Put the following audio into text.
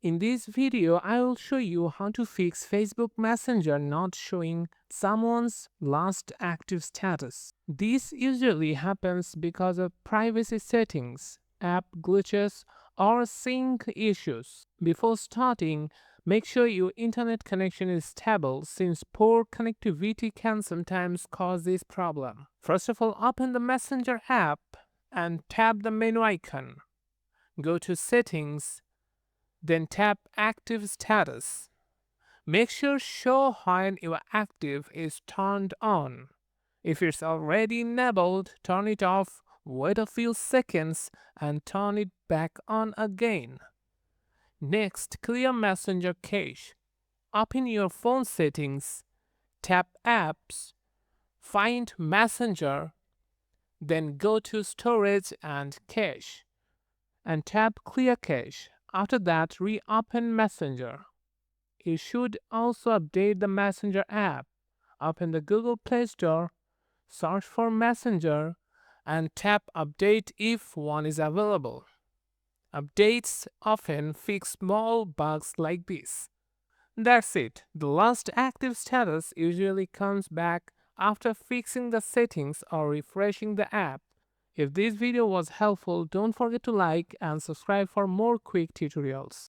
In this video, I will show you how to fix Facebook Messenger not showing someone's last active status. This usually happens because of privacy settings, app glitches, or sync issues. Before starting, make sure your internet connection is stable since poor connectivity can sometimes cause this problem. First of all, open the Messenger app and tap the menu icon. Go to Settings, then tap Active Status. Make sure Show When You are active is turned on. If it's already enabled, turn it off, wait a few seconds, and turn it back on again. Next, clear Messenger cache. Open your phone settings, tap Apps, find Messenger, then go to Storage and Cache, and tap Clear Cache. After that, reopen Messenger. You should also update the Messenger app. Open the Google Play Store, search for Messenger, and tap Update if one is available. Updates often fix small bugs like this. That's it. The last active status usually comes back after fixing the settings or refreshing the app. If this video was helpful, don't forget to like and subscribe for more quick tutorials.